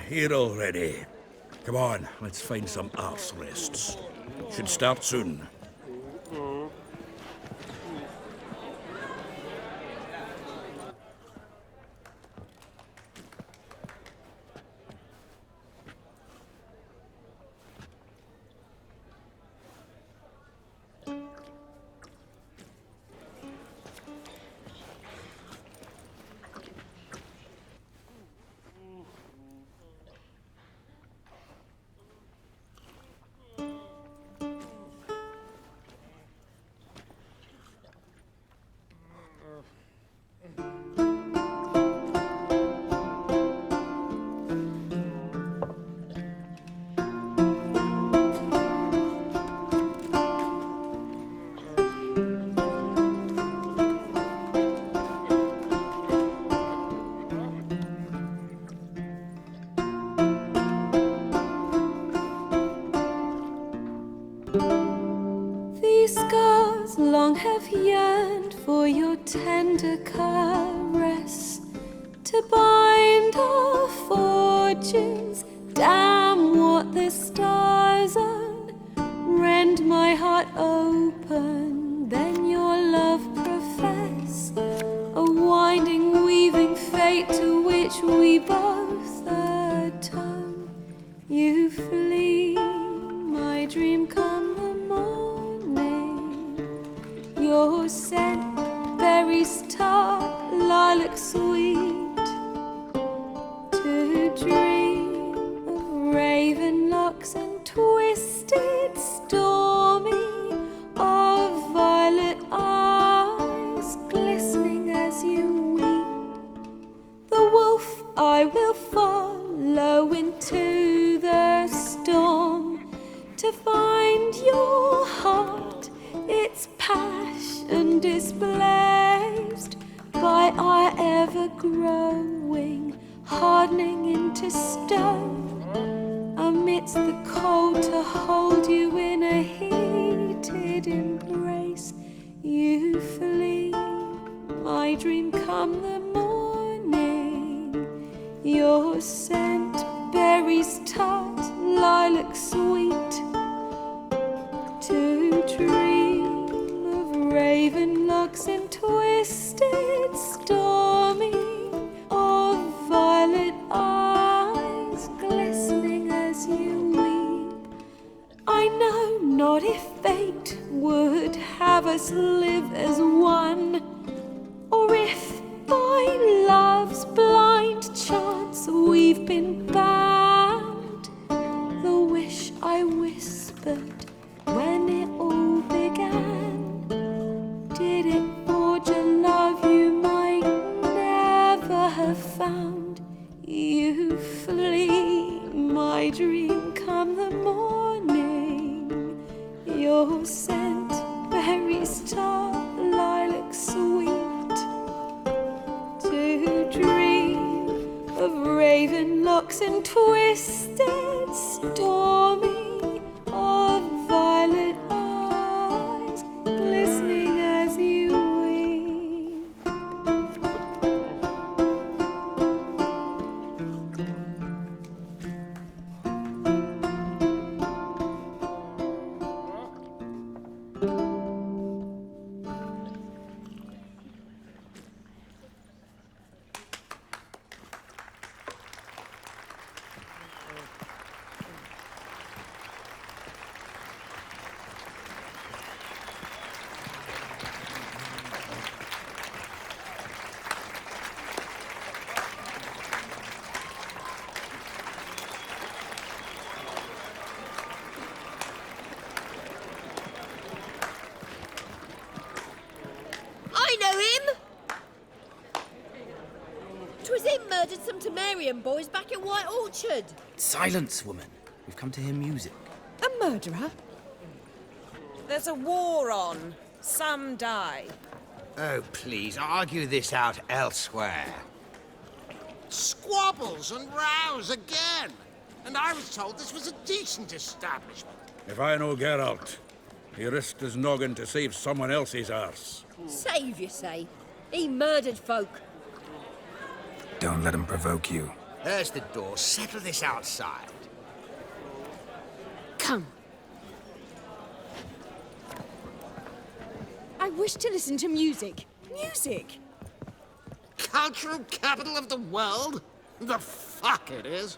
here already. Come on, let's find some arse rests. Should start soon. These scars long have yearned for your tender caress, to bind our fortunes. Damn what the stars own. Rend my heart open, then your love profess, a winding, weaving fate to which we both atone. You flee, my dream come the morning. Your scent, berries tart, lilac sweet, to dream of raven locks and twisted stormy, of violet eyes glistening as you weep. The wolf I will follow into the storm, to find your heart, its passion displaced by our ever-growing, hardening into stone. Amidst the cold, to hold you in a heated embrace. You flee, my dream come the morning. Your scent, berries tart, lilac sweet, to dream of raven locks and twisted stormy, of violet eyes glistening as you weep. I know not if fate would have us live as one, or if by love's blind chance we've been bound. The wish I whispered when it all began, did it forge a love you might never have found? You flee, my dream come the morning. Your scent, berries tart, lilac sweet, to dream of raven locks and twisted stormy, of violet eyes glistening as you weep. I know him! 'Twas him murdered some Temerian boys back in White Orchard. Silence, woman. We've come to hear music. A murderer? There's a war on. Some die. Oh, please, argue this out elsewhere. Squabbles and rows again. And I was told this was a decent establishment. If I know Geralt, he risked his noggin to save someone else's arse. Save, you say? He murdered folk. Don't let him provoke you. There's the door. Settle this outside. Come. I wish to listen to music. Music? Cultural capital of the world? The fuck it is.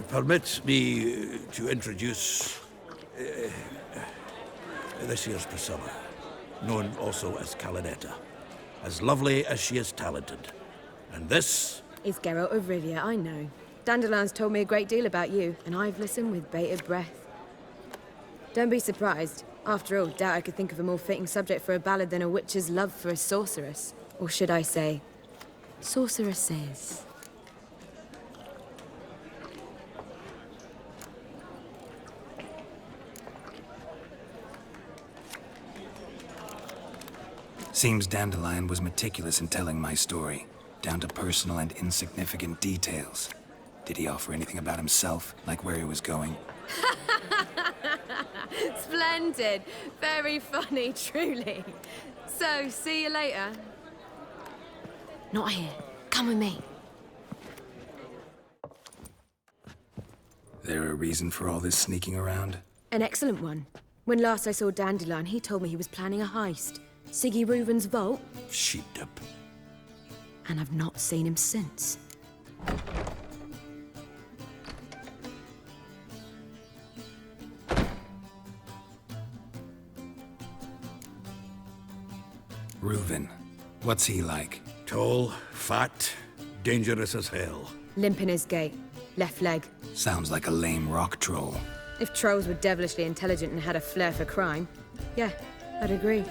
Permit me to introduce this year's Priscilla, known also as Calinetta. As lovely as she is talented. And this It's Geralt of Rivia, I know. Dandelion's told me a great deal about you, and I've listened with bated breath. Don't be surprised. After all, doubt I could think of a more fitting subject for a ballad than a witch's love for a sorceress. Or should I say, sorceresses. Seems Dandelion was meticulous in telling my story, down to personal and insignificant details. Did he offer anything about himself, like where he was going? Splendid. Very funny, truly. So, see you later. Not here. Come with me. There a reason for all this sneaking around? An excellent one. When last I saw Dandelion, he told me he was planning a heist. Siggy Reuven's vault, sheepdip. and I've not seen him since. Reuven. What's he like? Tall, fat, dangerous as hell. Limp in his gait, left leg. Sounds like a lame rock troll. If trolls were devilishly intelligent and had a flair for crime, yeah, I'd agree.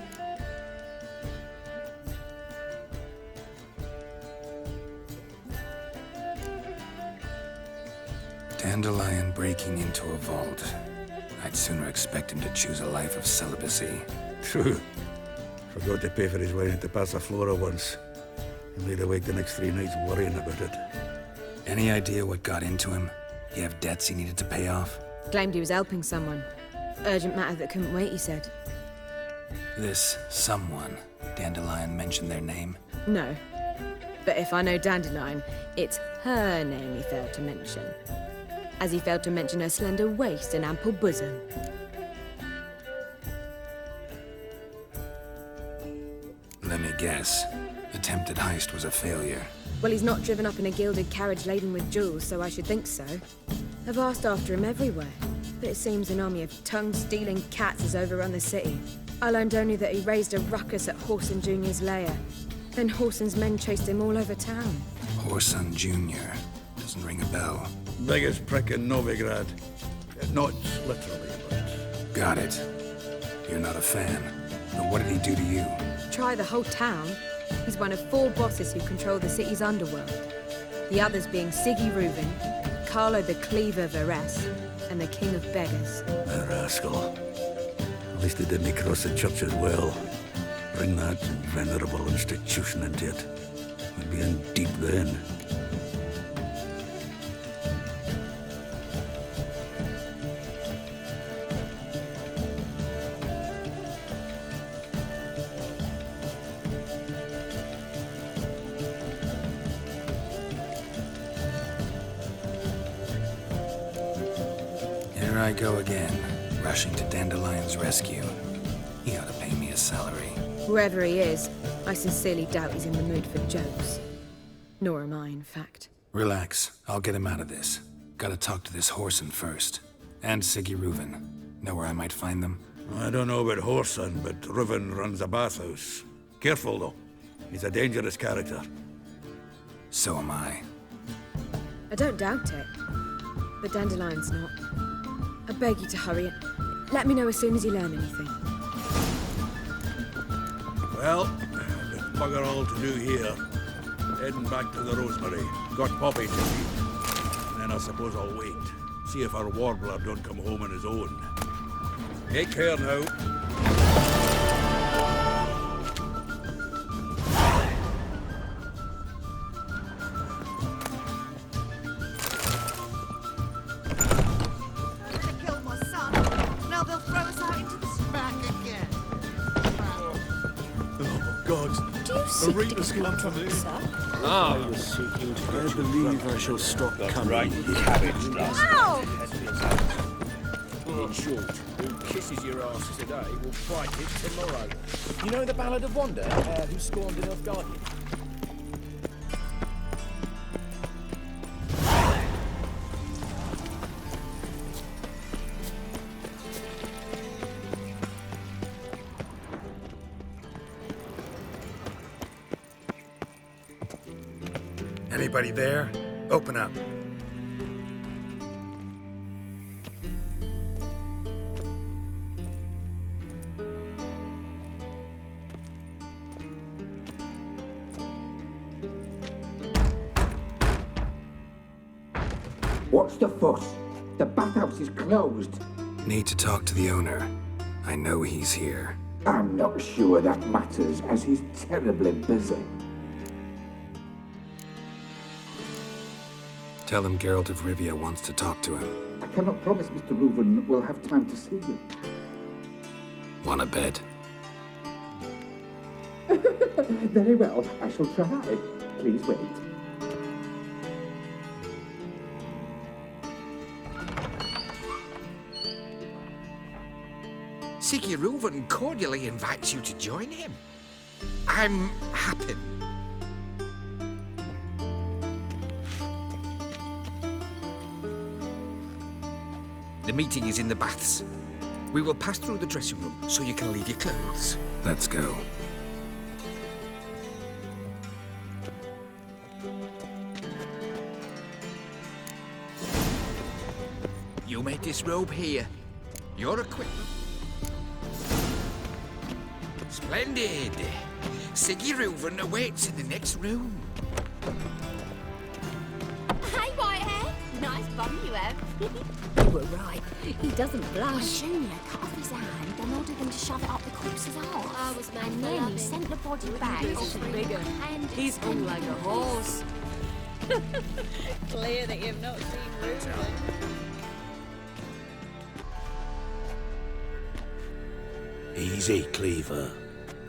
Dandelion breaking into a vault. I'd sooner expect him to choose a life of celibacy. True. Forgot to pay for his way into Passaflora once. And laid awake the next 3 nights worrying about it. Any idea what got into him? He have debts he needed to pay off? Claimed he was helping someone. Urgent matter that couldn't wait, he said. This someone, Dandelion mentioned their name? No. But if I know Dandelion, it's her name he failed to mention. As he failed to mention her slender waist and ample bosom. Let me guess. Attempted heist was a failure. Well, he's not driven up in a gilded carriage laden with jewels, so I should think so. I've asked after him everywhere, but it seems an army of tongue-stealing cats has overrun the city. I learned only that he raised a ruckus at Whoreson Jr.'s lair. Then Whoreson's men chased him all over town. Whoreson Jr. Doesn't ring a bell. Biggest prick in Novigrad. Not literally, but... Got it. You're not a fan. But what did he do to you? Try the whole town. He's one of 4 bosses who control the city's underworld. The others being Siggy Reuven, Carlo the Cleaver Varese, and the King of Beggars. A rascal. At least he didn't cross the church as well. Bring that venerable institution into it. We'd be in deep then. Here I go again, rushing to Dandelion's rescue. He ought to pay me a salary. Wherever he is, I sincerely doubt he's in the mood for jokes. Nor am I, in fact. Relax. I'll get him out of this. Gotta talk to this Whoreson first. And Siggy Reuven. Know where I might find them? I don't know about Whoreson, but Reuven runs a bathhouse. Careful, though. He's a dangerous character. So am I. I don't doubt it. But Dandelion's not. I beg you to hurry it. Let me know as soon as you learn anything. Well, there's bugger all to do here. Heading back to the Rosemary. Got Poppy to feed. And then I suppose I'll wait. See if our warbler don't come home on his own. Take care now. They killed my son. Now they'll throw us out into the back again. Oh, sick Arena's to come for me. I believe I shall stop coming here. In short, who kisses your ass today will fight it tomorrow. You know the Ballad of Wanda, who scorned an Nilfgaardian? Anybody there? Open up. What's the fuss? The bathhouse is closed. Need to talk to the owner. I know he's here. I'm not sure that matters, as he's terribly busy. Tell him Geralt of Rivia wants to talk to him. I cannot promise Mr. Reuven will have time to see you. Want a bed? Very well, I shall try. Please wait. Siggy Reuven cordially invites you to join him. I'm happy. The meeting is in the baths. We will pass through the dressing room so you can leave your clothes. Let's go. You may disrobe here. Your equipment. Splendid. Siggy Reuven awaits in the next room. Hey, Whitehair. Nice bum you have. You were right. He doesn't blush. Junior cut off his hand and ordered them to shove it up the corpse's arse. I was made And for then he loving. sent the body back. bigger. And He's hung like a horse. Clear that you've not seen Reuven. Easy, Cleaver.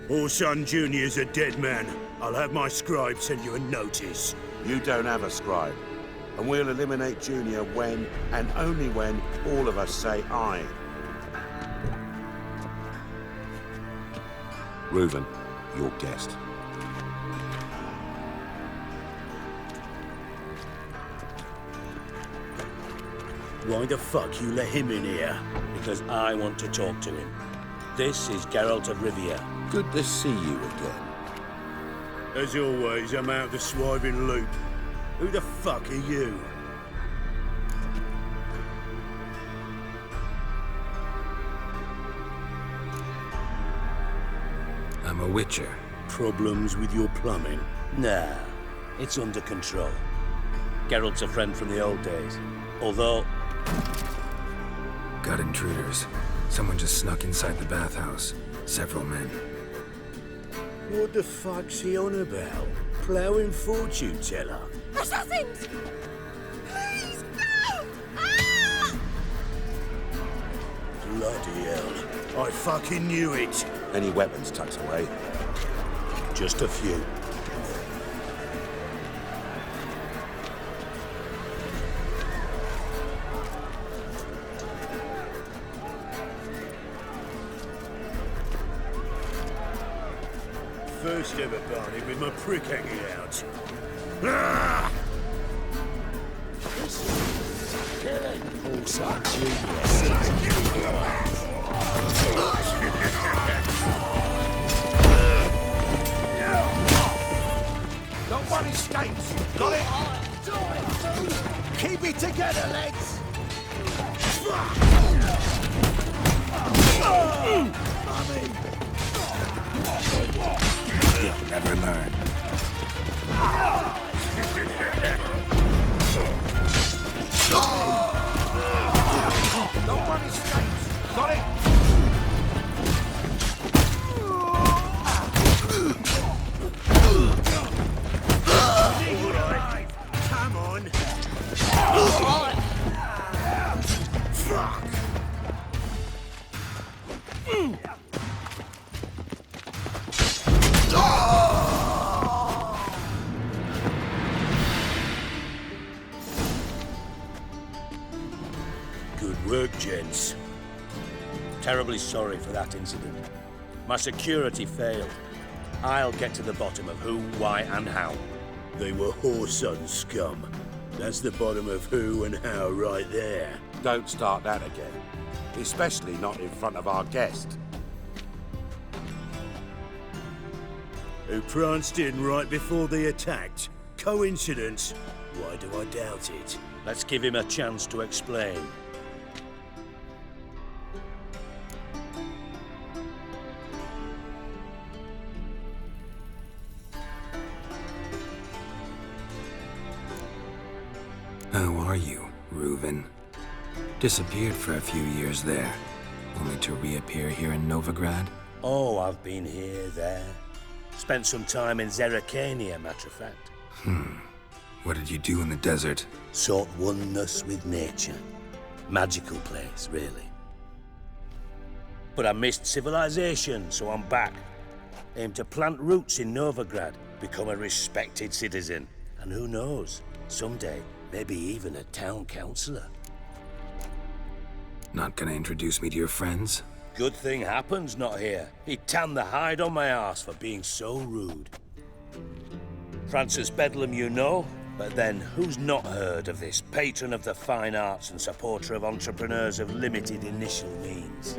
Orson Jr.'s a dead man. I'll have my scribe send you a notice. You don't have a scribe. And we'll eliminate Junior when, and only when, all of us say aye. Reuven, your guest. Why the fuck you let him in here? Because I want to talk to him. This is Geralt of Rivia. Good to see you again. As always, I'm out the swiving loop. Who the fuck are you? I'm a witcher. Problems with your plumbing? Nah, it's under control. Geralt's a friend from the old days. Although... Got intruders. Someone just snuck inside the bathhouse. Several men. What the fuck's he on about? Ploughing fortune teller? Assassins! Please, no! Ah! Bloody hell. I fucking knew it. Any weapons tucked away? Just a few. First ever party with my prick hanging out. Ah! Nobody escapes. Got it? Keep it together, lads. You'll never learn. Nobody escapes. Got it? Come on. Fuck. gents. Terribly sorry for that incident. My security failed. I'll get to the bottom of who, why, and how. They were whoreson scum. That's the bottom of who and how right there. Don't start that again. Especially not in front of our guest. Who pranced in right before they attacked. Coincidence? Why do I doubt it? Let's give him a chance to explain. How are you, Reuven? Disappeared for a few years there, only to reappear here in Novigrad? Oh, I've been here, there. Spent some time in Zerrikania, matter of fact. What did you do in the desert? Sought oneness with nature. Magical place, really. But I missed civilization, so I'm back. Aim to plant roots in Novigrad, become a respected citizen. And who knows, someday, maybe even a town councillor. Not gonna introduce me to your friends? Good thing happens not here. He tanned the hide on my arse for being so rude. Francis Bedlam you know, but then who's not heard of this patron of the fine arts and supporter of entrepreneurs of limited initial means?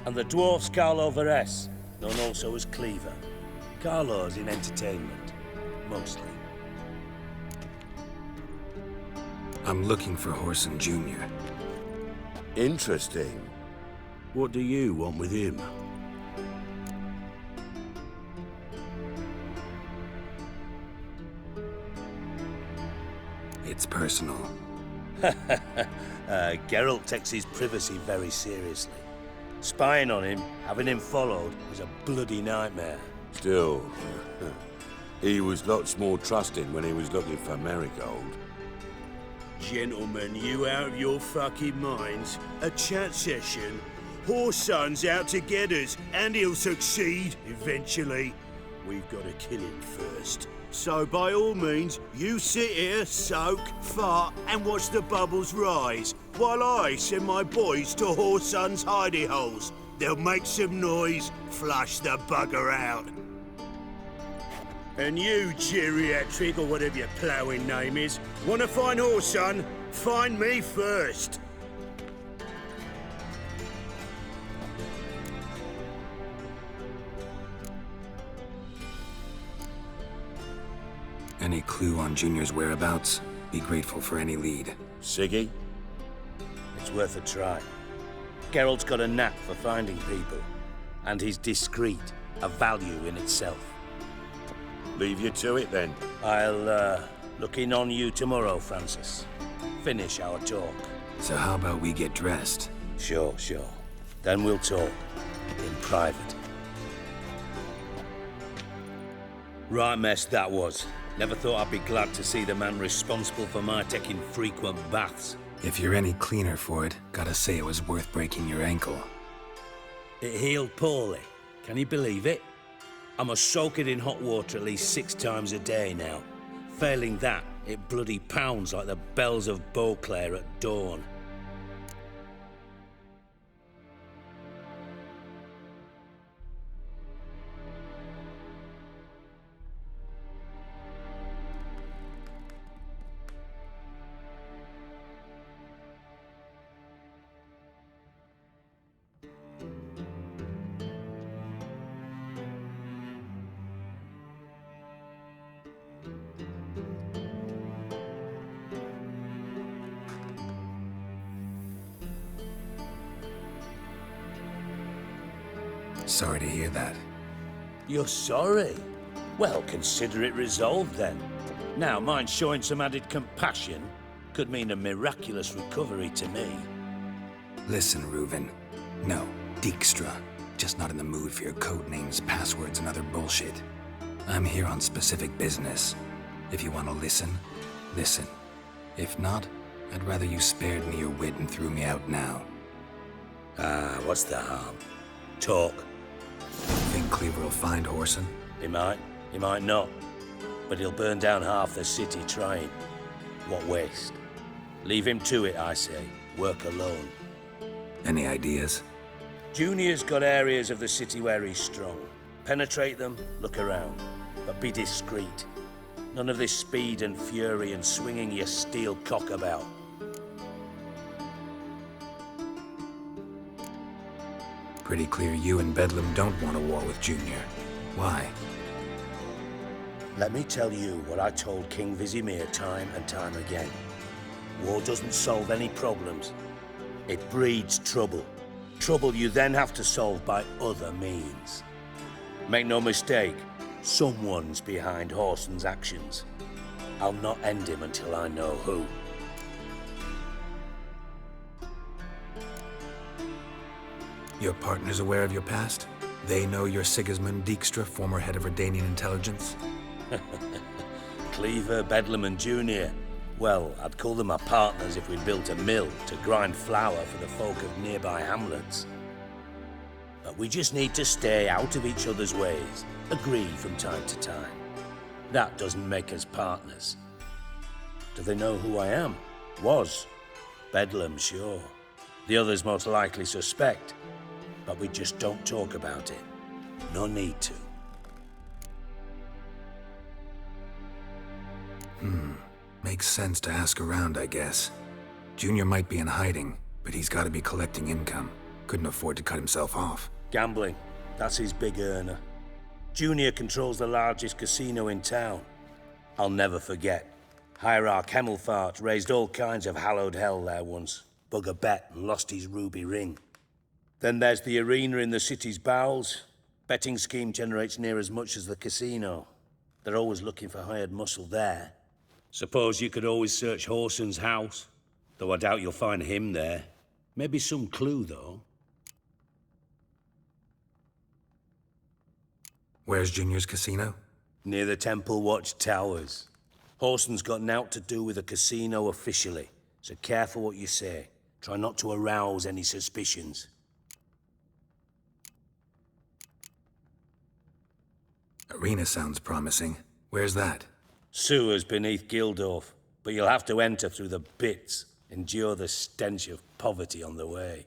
And the dwarf Carlo Veres, known also as Cleaver. Carlo's in entertainment, mostly. I'm looking for Whoreson Jr. Interesting. What do you want with him? It's personal. Geralt takes his privacy very seriously. Spying on him, having him followed, was a bloody nightmare. Still, he was lots more trusting when he was looking for Marigold. Gentlemen, you out of your fucking minds? A chat session? Whoreson's out to get us, and he'll succeed, eventually. We've got to kill him first. So by all means, you sit here, soak, fart, and watch the bubbles rise, while I send my boys to Whoreson's hidey holes. They'll make some noise, flush the bugger out. And you, geriatric, or whatever your ploughing name is, want to find Whoreson? Find me first. Any clue on Junior's whereabouts? Be grateful for any lead. Siggy? It's worth a try. Geralt's got a knack for finding people. And he's discreet, a value in itself. Leave you to it, then. I'll, look in on you tomorrow, Francis. Finish our talk. So how about we get dressed? Sure. Then we'll talk. In private. Right mess that was. Never thought I'd be glad to see the man responsible for my taking frequent baths. If you're any cleaner for it, gotta say it was worth breaking your ankle. It healed poorly. Can you believe it? I must soak it in hot water at least 6 times a day now. Failing that, it bloody pounds like the bells of Beauclair at dawn. Sorry to hear that. You're sorry? Well, consider it resolved then. Now, mind showing some added compassion could mean a miraculous recovery to me. Listen, Reuven. No, Dijkstra. Just not in the mood for your code names, passwords, and other bullshit. I'm here on specific business. If you want to listen, listen. If not, I'd rather you spared me your wit and threw me out now. What's the harm? Talk. Think Cleaver will find Whoreson? He might not. But he'll burn down half the city trying. What waste. Leave him to it, I say. Work alone. Any ideas? Junior's got areas of the city where he's strong. Penetrate them, look around, but be discreet. None of this speed and fury and swinging your steel cock about. Pretty clear you and Bedlam don't want a war with Junior. Why? Let me tell you what I told King Vizimir time and time again. War doesn't solve any problems. It breeds trouble. Trouble you then have to solve by other means. Make no mistake, someone's behind Whoreson's actions. I'll not end him until I know who. Your partner's aware of your past? They know you're Sigismund Dijkstra, former head of Redanian intelligence? Cleaver, Bedlam and Junior. Well, I'd call them our partners if we'd built a mill to grind flour for the folk of nearby hamlets. But we just need to stay out of each other's ways, agree from time to time. That doesn't make us partners. Do they know who I am? Was. Bedlam, sure. The others most likely suspect. But we just don't talk about it. No need to. Makes sense to ask around, I guess. Junior might be in hiding, but he's got to be collecting income. Couldn't afford to cut himself off. Gambling. That's his big earner. Junior controls the largest casino in town. I'll never forget. Hierarch Hemmelfart raised all kinds of hallowed hell there once. Bug a bet and lost his ruby ring. Then there's the arena in the city's bowels. Betting scheme generates near as much as the casino. They're always looking for hired muscle there. Suppose you could always search Whoreson's house, though I doubt you'll find him there. Maybe some clue, though. Where's Junior's casino? Near the Temple Watch Towers. Whoreson's got naught to do with the casino officially, so careful what you say. Try not to arouse any suspicions. Arena sounds promising. Where's that? Sewers beneath Gildorf, but you'll have to enter through the bits, endure the stench of poverty on the way.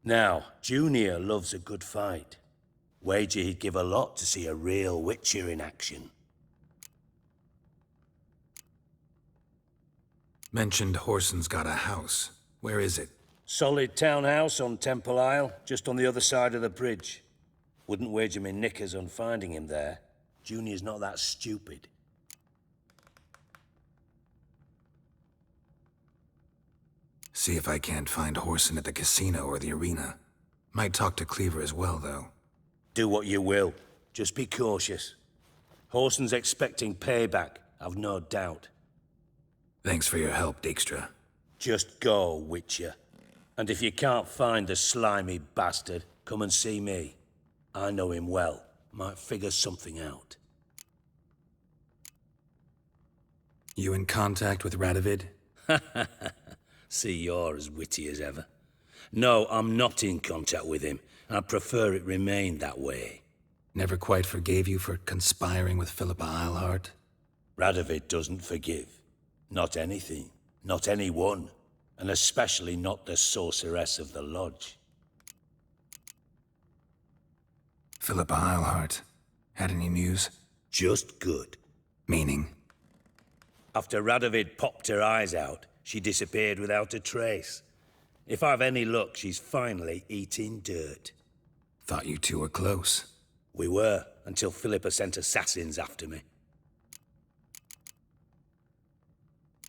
Now, Junior loves a good fight. Wager he'd give a lot to see a real Witcher in action. Mentioned Whoreson's got a house. Where is it? Solid townhouse on Temple Isle, just on the other side of the bridge. Wouldn't wager me knickers on finding him there. Junior's not that stupid. See if I can't find Whoreson at the casino or the arena. Might talk to Cleaver as well, though. Do what you will. Just be cautious. Whoreson's expecting payback, I've no doubt. Thanks for your help, Dijkstra. Just go, Witcher. And if you can't find the slimy bastard, come and see me. I know him well. Might figure something out. You in contact with Radovid? See, you're as witty as ever. No, I'm not in contact with him. I prefer it remain that way. Never quite forgave you for conspiring with Philippa Eilhart? Radovid doesn't forgive. Not anything. Not anyone. And especially not the sorceress of the Lodge. Philippa Eilhart. Had any news? Just good. Meaning? After Radovid popped her eyes out, she disappeared without a trace. If I've any luck, she's finally eating dirt. Thought you two were close. We were, until Philippa sent assassins after me.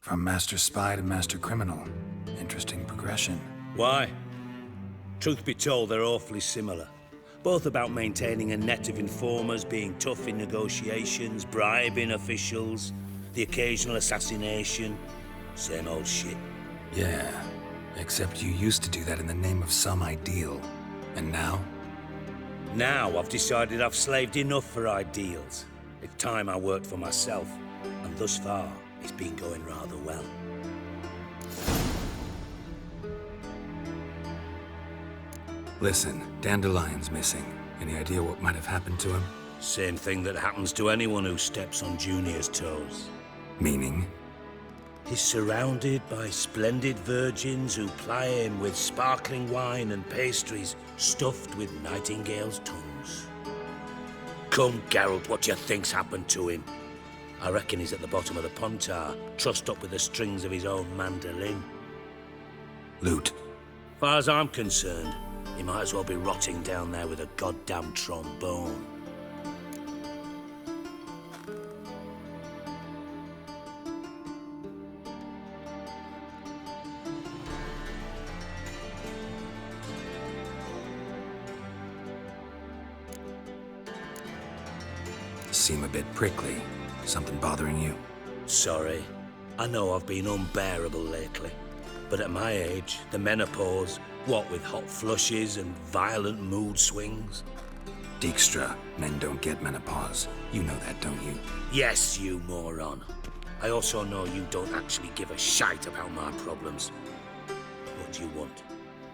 From Master Spy to Master Criminal. Interesting progression. Why? Truth be told, they're awfully similar. Both about maintaining a net of informers, being tough in negotiations, bribing officials, the occasional assassination. Same old shit. Yeah, except you used to do that in the name of some ideal. And now? Now I've decided I've slaved enough for ideals. It's time I worked for myself. And thus far, it's been going rather well. Listen, Dandelion's missing. Any idea what might have happened to him? Same thing that happens to anyone who steps on Junior's toes. Meaning? He's surrounded by splendid virgins who ply him with sparkling wine and pastries stuffed with nightingales' tongues. Come, Geralt, what do you think's happened to him? I reckon he's at the bottom of the Pontar, trussed up with the strings of his own mandolin. Loot. Far as I'm concerned, he might as well be rotting down there with a goddamn trombone. Seem a bit prickly. Something bothering you? Sorry. I know I've been unbearable lately. But at my age, the menopause, what with hot flushes and violent mood swings? Dijkstra, men don't get menopause. You know that, don't you? Yes, you moron. I also know you don't actually give a shite about my problems. What do you want?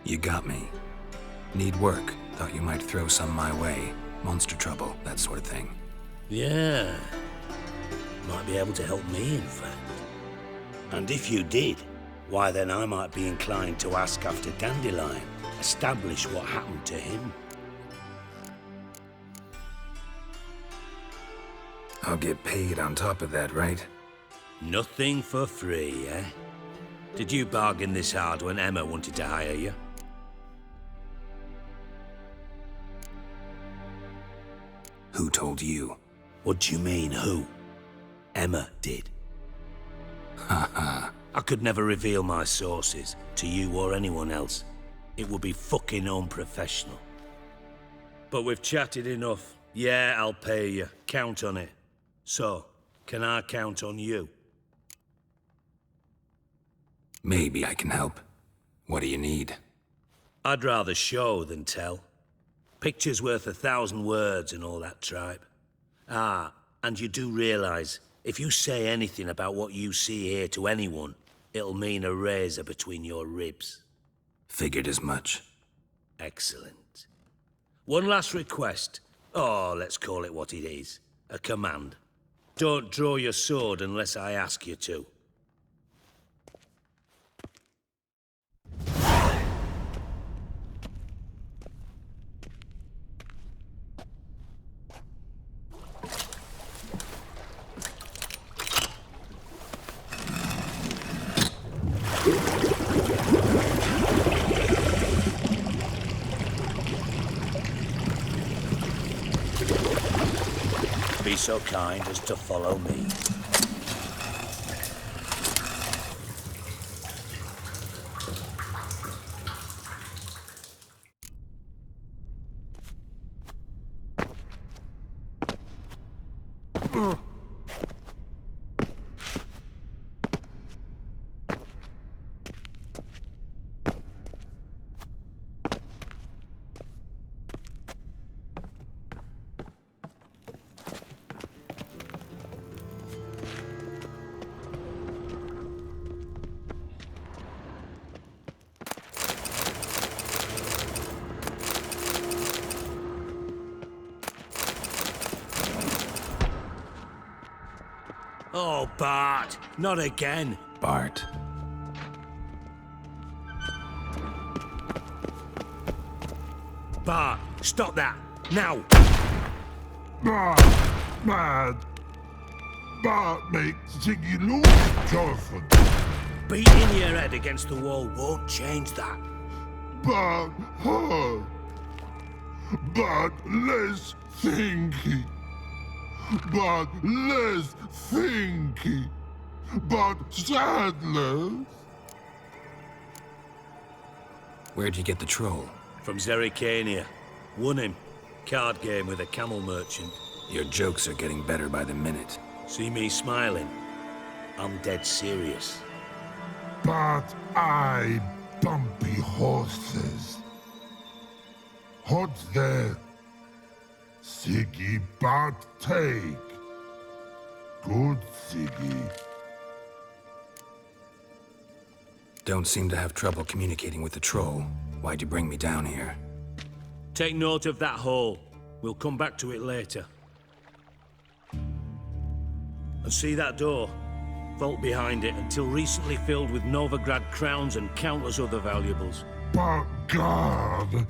You got me. Need work. Thought you might throw some my way. Monster trouble, that sort of thing. Yeah. Might be able to help me, in fact. And if you did, why then I might be inclined to ask after Dandelion, establish what happened to him. I'll get paid on top of that, right? Nothing for free, eh? Did you bargain this hard when Emma wanted to hire you? Who told you? What do you mean, who? Emma did. Haha. I could never reveal my sources to you or anyone else. It would be fucking unprofessional. But we've chatted enough. Yeah, I'll pay you. Count on it. So, can I count on you? Maybe I can help. What do you need? I'd rather show than tell. Picture's worth 1,000 words and all that tripe. Ah, and you do realize, if you say anything about what you see here to anyone, it'll mean a razor between your ribs. Figured as much. Excellent. One last request. Oh, let's call it what it is. A command. Don't draw your sword unless I ask you to. Be so kind as to follow me. Oh, Bart, not again. Bart. Bart, stop that, now! Mad. Bart makes Ziggy lose Jonathan. Beating your head against the wall won't change that. Bart hurt. Bart less thinky. But less thinky. But sadless. Where'd you get the troll? From Zerrikania. Won him. Card game with a camel merchant. Your jokes are getting better by the minute. See me smiling? I'm dead serious. But I bumpy horses. What's there? Siggy Bart take. Good Siggy. Don't seem to have trouble communicating with the troll. Why'd you bring me down here? Take note of that hole. We'll come back to it later. And see that door? vault behind it, until recently filled with Novigrad crowns and countless other valuables. But God,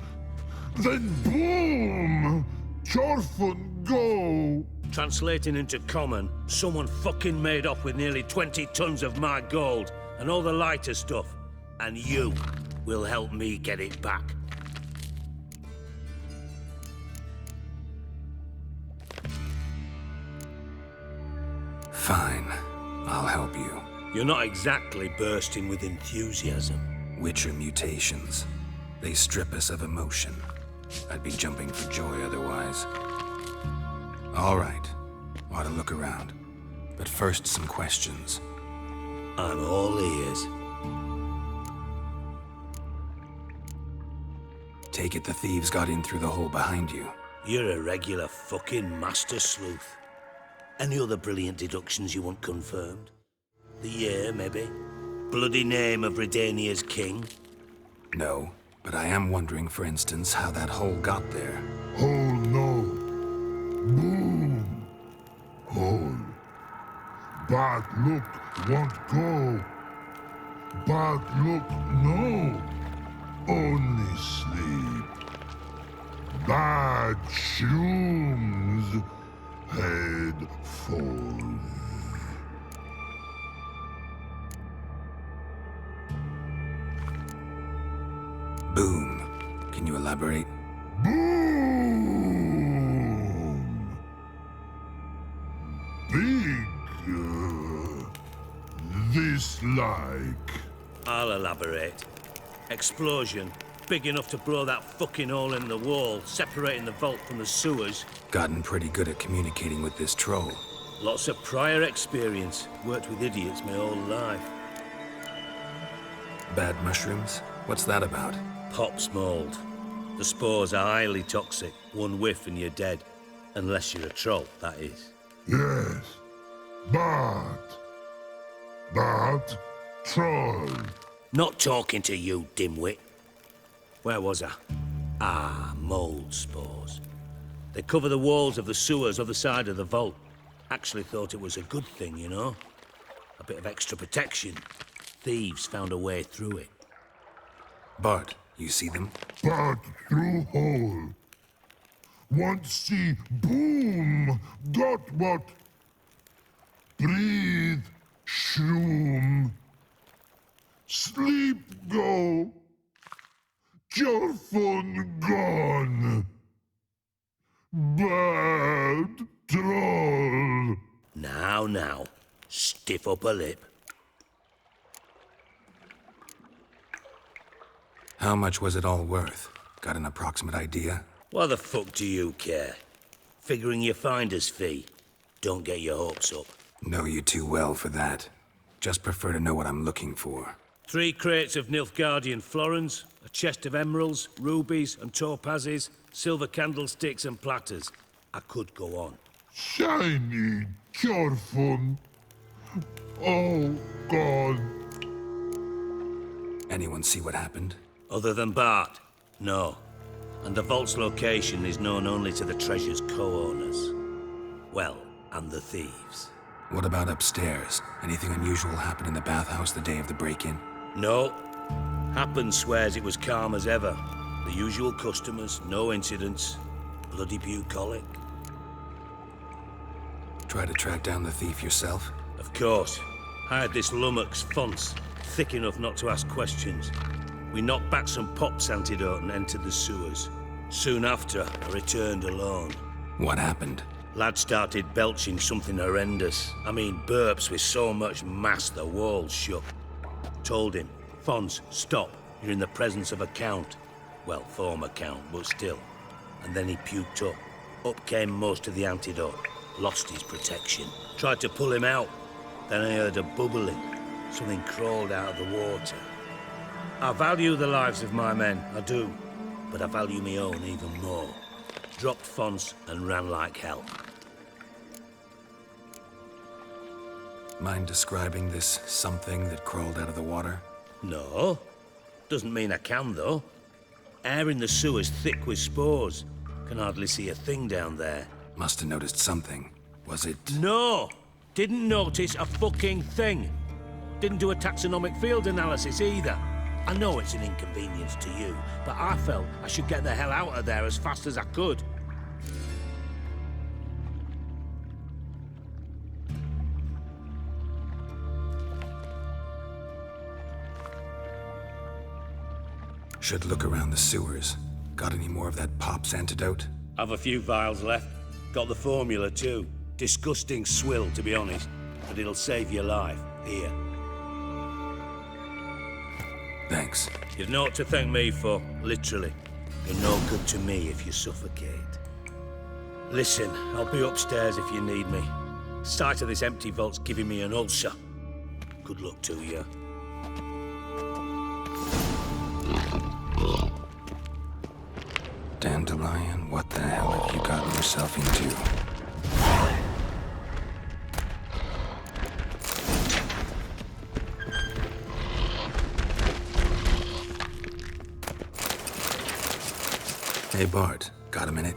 then boom! Chorfun go! Translating into common, someone fucking made off with nearly 20 tons of my gold, and all the lighter stuff. And you will help me get it back. Fine. I'll help you. You're not exactly bursting with enthusiasm. Witcher mutations. They strip us of emotion. I'd be jumping for joy otherwise. All right. Ought to look around. But first, some questions. I'm all ears. Take it the thieves got in through the hole behind you. You're a regular fucking master sleuth. Any other brilliant deductions you want confirmed? The year, maybe? Bloody name of Redania's king? No, but I am wondering, for instance, how that hole got there. Hole no. Boom. Hole. Bad look won't go. Bad look no. Only sleep. Bad shrooms. Head falls. Boom. Can you elaborate? Boom! Big. This like. I'll elaborate. Explosion. Big enough to blow that fucking hole in the wall, separating the vault from the sewers. Gotten pretty good at communicating with this troll. Lots of prior experience. Worked with idiots my whole life. Bad mushrooms? What's that about? Pops mold. The spores are highly toxic. One whiff and you're dead. Unless you're a troll, that is. Yes. But troll. Not talking to you, dimwit. Where was I? Ah, mold spores. They cover the walls of the sewers other side of the vault. Actually thought it was a good thing, you know? A bit of extra protection. Thieves found a way through it. Bart, you see them? Bart through hole. Want see boom. Got what? Breathe. Shroom. Sleep go. Your phone gone. Bad troll. Now. Stiff upper lip. How much was it all worth? Got an approximate idea? Why the fuck do you care? Figuring your finder's fee. Don't get your hopes up. Know you too well for that. Just prefer to know what I'm looking for. 3 crates of Nilfgaardian florins, a chest of emeralds, rubies and topazes, silver candlesticks and platters. I could go on. Shiny Chorfun. Oh, God. Anyone see what happened? Other than Bart? No. And the vault's location is known only to the treasure's co-owners. Well, and the thieves. What about upstairs? Anything unusual happen in the bathhouse the day of the break-in? No. Happen swears it was calm as ever. The usual customers, no incidents. Bloody bucolic. Try to track down the thief yourself? Of course. Hired this lummox, Fonts, thick enough not to ask questions. We knocked back some pops antidote and entered the sewers. Soon after, I returned alone. What happened? Lad started belching something horrendous. I mean, burps with so much mass the walls shook. Told him, Fons, stop. You're in the presence of a count. Well, former count, but still. And then he puked up. Up came most of the antidote. Lost his protection. Tried to pull him out. Then I heard a bubbling. Something crawled out of the water. I value the lives of my men, I do. But I value my own even more. Dropped Fons and ran like hell. Mind describing this something that crawled out of the water? No. Doesn't mean I can, though. Air in the sewer's thick with spores. Can hardly see a thing down there. Must have noticed something. Was it... No! Didn't notice a fucking thing. Didn't do a taxonomic field analysis either. I know it's an inconvenience to you, but I felt I should get the hell out of there as fast as I could. Should look around the sewers. Got any more of that Pop's antidote? Have a few vials left. Got the formula too. Disgusting swill, to be honest. But it'll save your life. Here. Thanks. You've naught to thank me for, literally. You're no good to me if you suffocate. Listen, I'll be upstairs if you need me. Sight of this empty vault's giving me an ulcer. Good luck to you. Dandelion, what the hell have you gotten yourself into? Hey Bart, got a minute?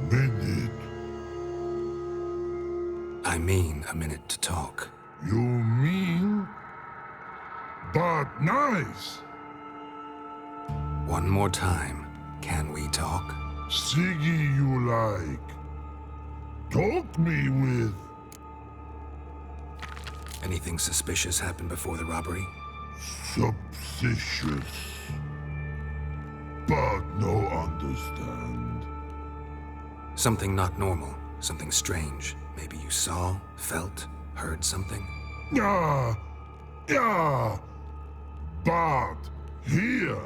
Minute? I mean a minute to talk. You mean? But nice. One more time, can we talk? Siggy you like. Talk me with. Anything suspicious happened before the robbery? Suspicious. But no understand. Something not normal, something strange. Maybe you saw, felt, heard something? Yeah. But here,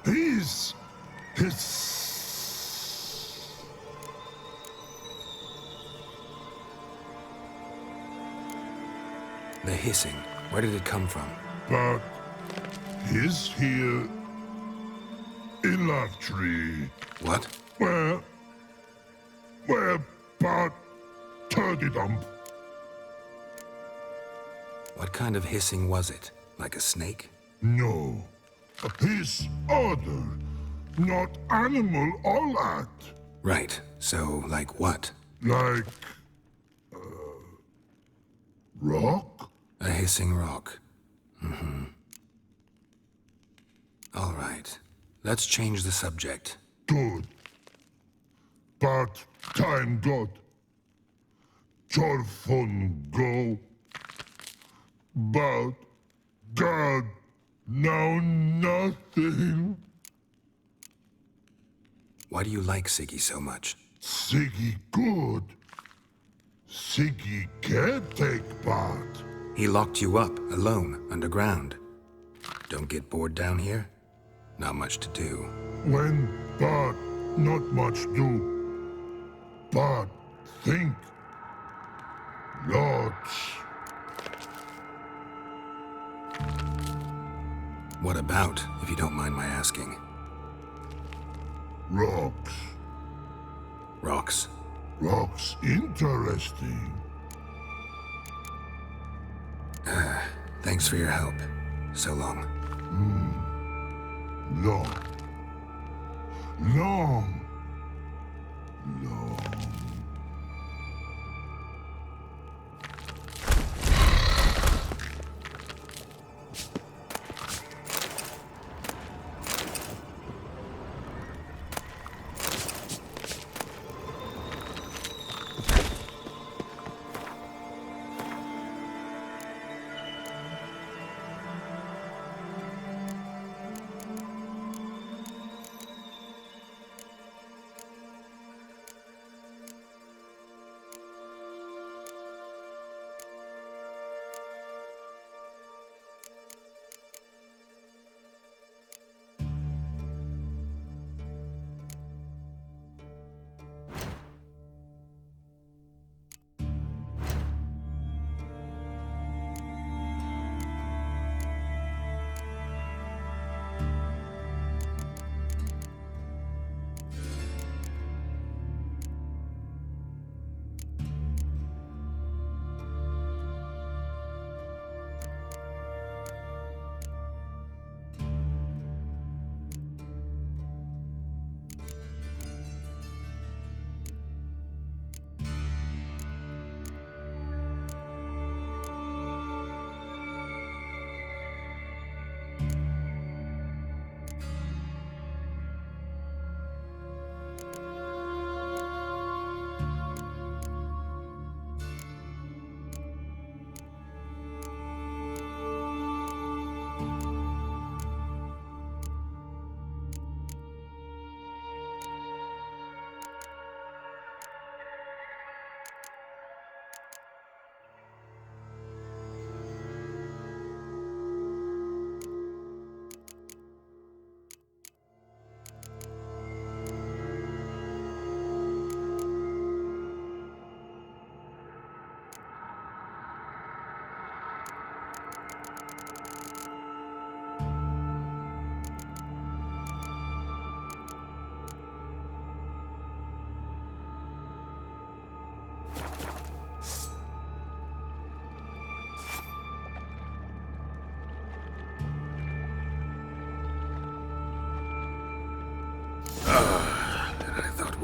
his. The hissing, where did it come from? But his here in Love Tree. What? Where Bart Turdy Dump. What kind of hissing was it? Like a snake? No. His other, not animal all that. Right, so like what? Like, rock? A hissing rock. Mm-hmm. All right, let's change the subject. Good. But time God. Jorfun go. But God, now nothing. Why do you like Siggy so much? Siggy good. Siggy can't take part. He locked you up, alone, underground. Don't get bored down here? Not much to do. When Bart not much do. But think. Lots. What about, if you don't mind my asking? Rocks. Rocks? Rocks interesting. Thanks for your help. So long. Long. Long.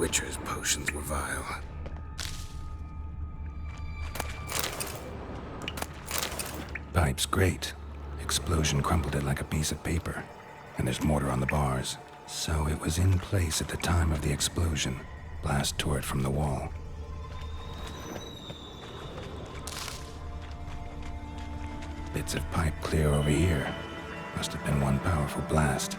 Witcher's potions were vile. Pipe's great. Explosion crumpled it like a piece of paper. And there's mortar on the bars. So it was in place at the time of the explosion. Blast tore it from the wall. Bits of pipe clear over here. Must have been one powerful blast.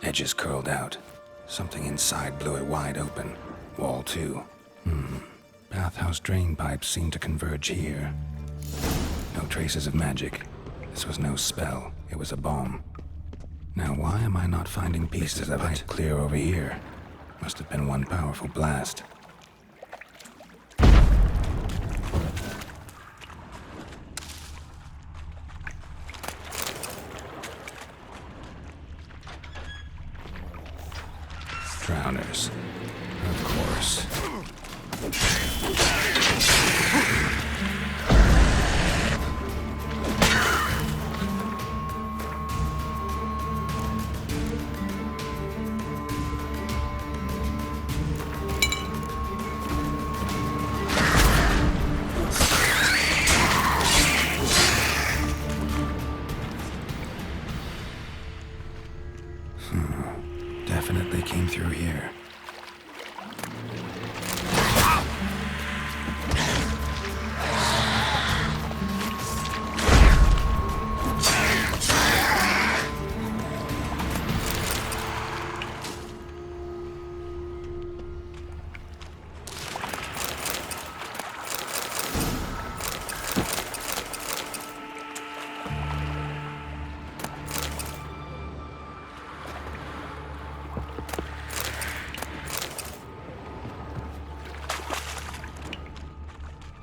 Edges curled out. Something inside blew it wide open. Wall too. Bathhouse drain pipes seem to converge here. No traces of magic. This was no spell. It was a bomb. Now why am I not finding pieces of pipe clear over here? Must have been one powerful blast. Drowners. Of course. Definitely came through here.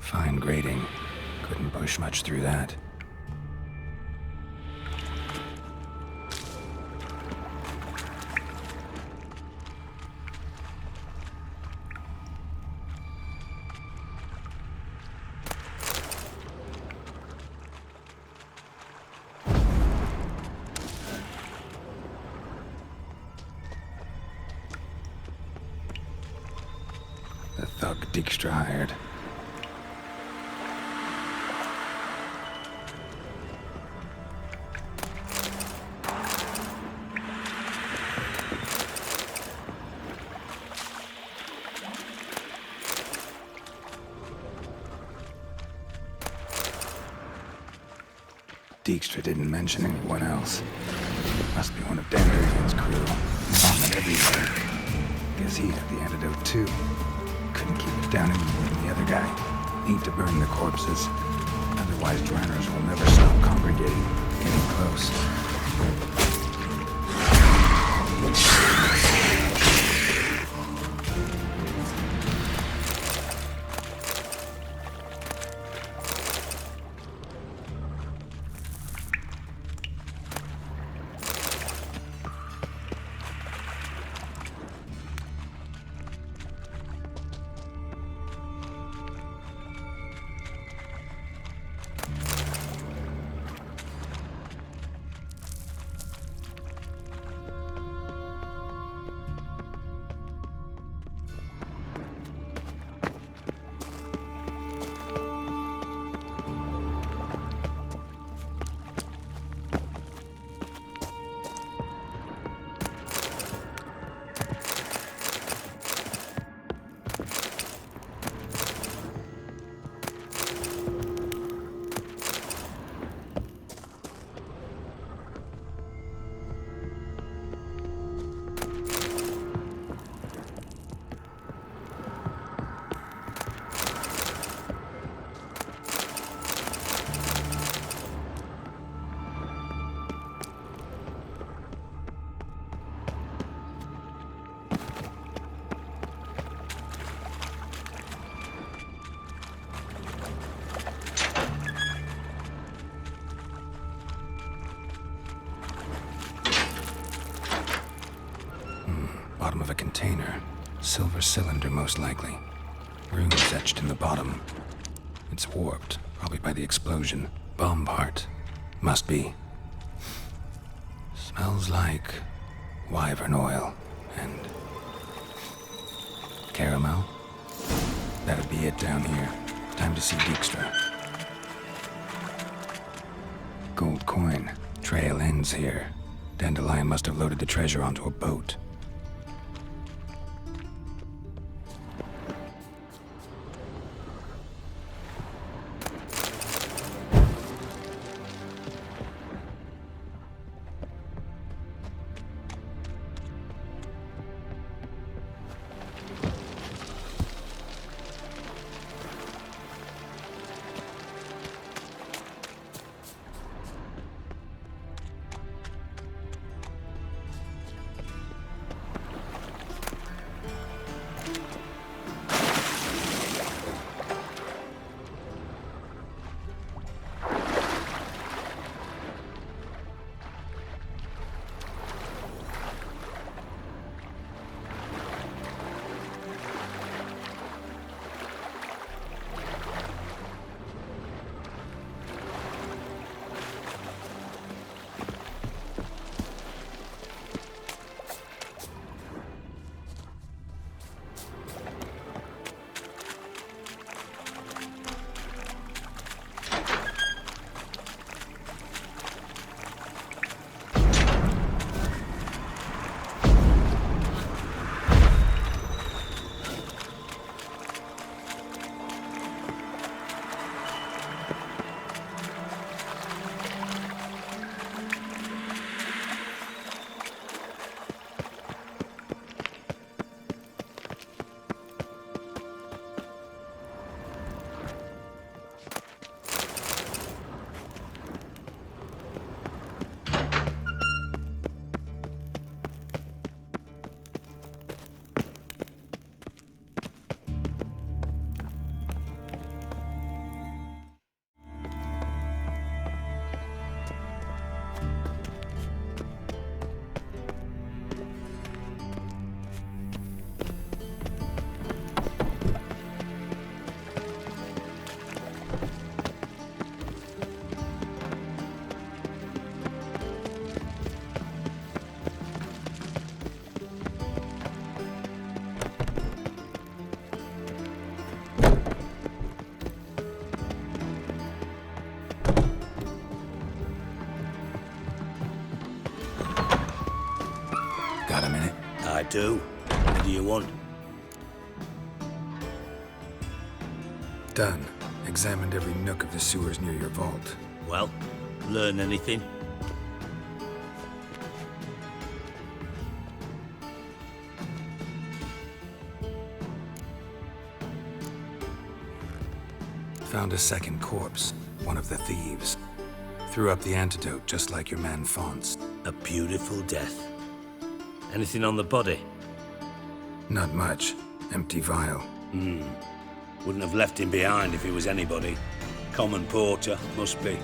Fine grating. Couldn't push much through that. The thug Dijkstra hired. Dijkstra didn't mention anyone else. Must be one of Dandelian's crew. Vomit everywhere. Guess he had the antidote too. Couldn't keep it down any more than the other guy. Need to burn the corpses. Otherwise drowners will never stop congregating. Getting close. Bottom of a container. Silver cylinder, most likely. Runes etched in the bottom. It's warped, probably by the explosion, bomb part. Must be. Smells like wyvern oil and caramel. That'd be it down here. Time to see Dijkstra. Gold coin. Trail ends here. Dandelion must have loaded the treasure onto a boat. Got a minute? I do. What do you want? Done. Examined every nook of the sewers near your vault. Well, learn anything? Found a second corpse, one of the thieves. Threw up the antidote just like your man Fonts. A beautiful death. Anything on the body? Not much. Empty vial. Wouldn't have left him behind if he was anybody. Common porter, must be.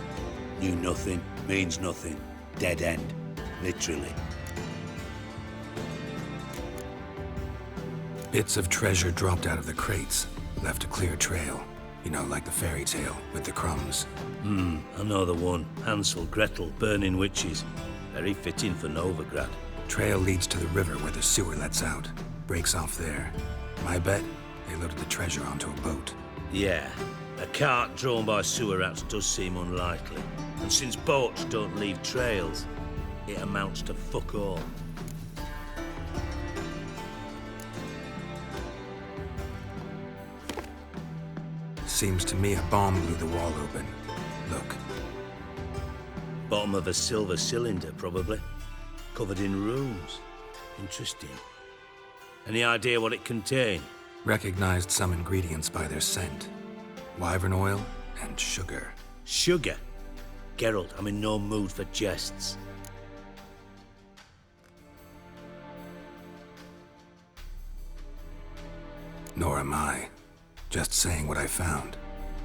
Knew nothing, means nothing. Dead end. Literally. Bits of treasure dropped out of the crates. Left a clear trail. You know, like the fairy tale, with the crumbs. I know the one. Hansel, Gretel, burning witches. Very fitting for Novigrad. Trail leads to the river where the sewer lets out. Breaks off there. My bet, they loaded the treasure onto a boat. Yeah. A cart drawn by sewer rats does seem unlikely. And since boats don't leave trails, it amounts to fuck all. Seems to me a bomb blew the wall open. Look. Bottom of a silver cylinder, probably. Covered in runes. Interesting. Any idea what it contained? Recognized some ingredients by their scent. Wyvern oil and sugar. Sugar? Geralt, I'm in no mood for jests. Nor am I. Just saying what I found.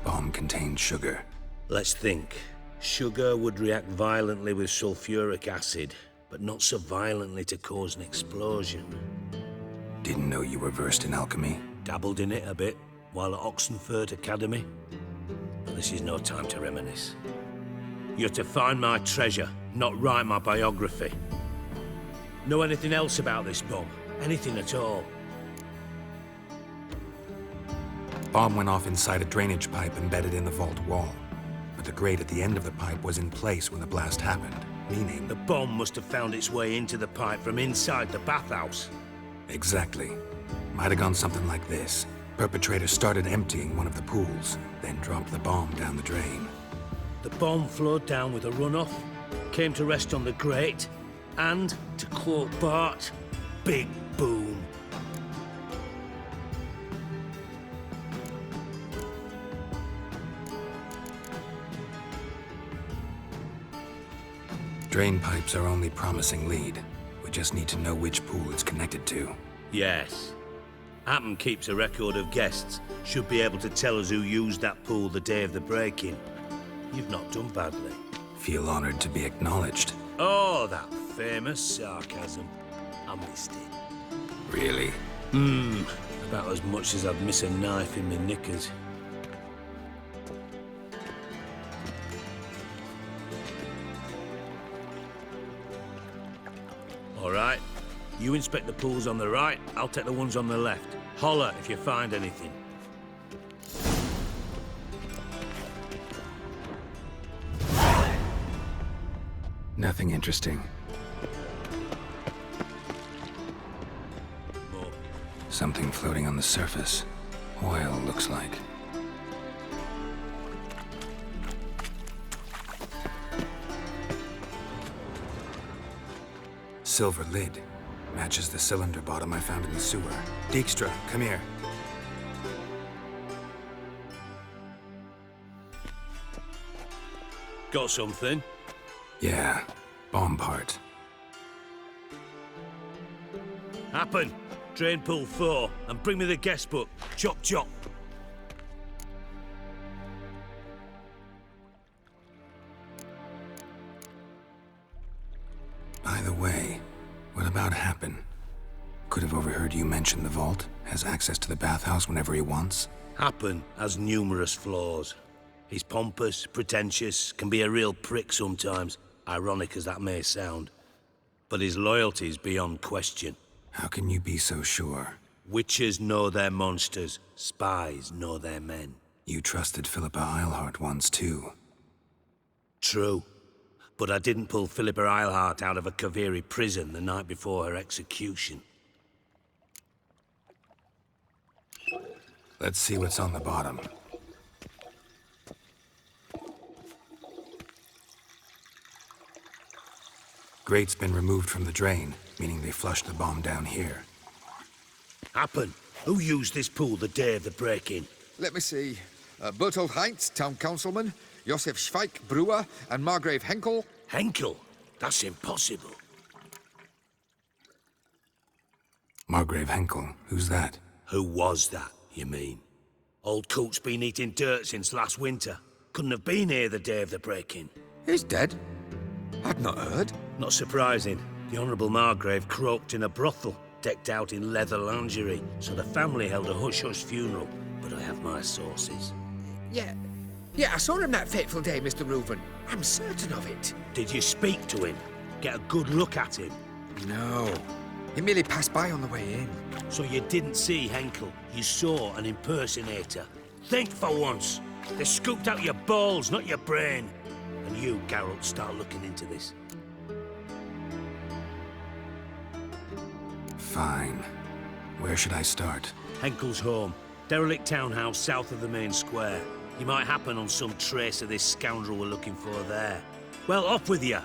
Bomb contained sugar. Let's think. Sugar would react violently with sulfuric acid, but not so violently to cause an explosion. Didn't know you were versed in alchemy. Dabbled in it a bit, while at Oxenford Academy. But this is no time to reminisce. You're to find my treasure, not write my biography. Know anything else about this bomb? Anything at all? Bomb went off inside a drainage pipe embedded in the vault wall. But the grate at the end of the pipe was in place when the blast happened, meaning... The bomb must have found its way into the pipe from inside the bathhouse. Exactly. Might have gone something like this. Perpetrator started emptying one of the pools, then dropped the bomb down the drain. The bomb flowed down with a runoff, came to rest on the grate, and, to quote Bart, big boom. Drain pipes are only promising lead. We just need to know which pool it's connected to. Yes. Happen keeps a record of guests. Should be able to tell us who used that pool the day of the break-in. You've not done badly. Feel honored to be acknowledged. Oh, that famous sarcasm. I missed it. Really? About as much as I'd miss a knife in my knickers. All right. You inspect the pools on the right, I'll take the ones on the left. Holler if you find anything. Nothing interesting. More. Something floating on the surface. Oil, looks like. Silver lid. Matches the cylinder bottom I found in the sewer. Dijkstra, come here. Got something? Yeah, bomb part. Happen. Drain pool 4, and bring me the guest book. Chop chop. By the way, what about Happen? Could have overheard you mention the vault. Has access to the bathhouse whenever he wants. Happen has numerous flaws. He's pompous, pretentious, can be a real prick sometimes, ironic as that may sound. But his loyalty's beyond question. How can you be so sure? Witches know their monsters, spies know their men. You trusted Philippa Eilhart once too. True. But I didn't pull Philippa Eilhart out of a Kaviri prison the night before her execution. Let's see what's on the bottom. Grate's been removed from the drain, meaning they flushed the bomb down here. Happen. Who used this pool the day of the break-in? Let me see. Bertold Heinz, town councilman, Josef Schweik, brewer, and Margrave Henkel. Henkel? That's impossible. Margrave Henkel? Who's that? Who was that, you mean? Old coot's been eating dirt since last winter. Couldn't have been here the day of the break-in. He's dead? I'd not heard. Not surprising. The Honourable Margrave croaked in a brothel, decked out in leather lingerie, so the family held a hush-hush funeral. But I have my sources. Yeah, I saw him that fateful day, Mr. Reuven. I'm certain of it. Did you speak to him? Get a good look at him? No. He merely passed by on the way in. So you didn't see Henkel? You saw an impersonator? Think for once! They scooped out your balls, not your brain. And you, Geralt, start looking into this. Fine. Where should I start? Henkel's home. Derelict townhouse south of the main square. You might happen on some trace of this scoundrel we're looking for there. Well, off with you,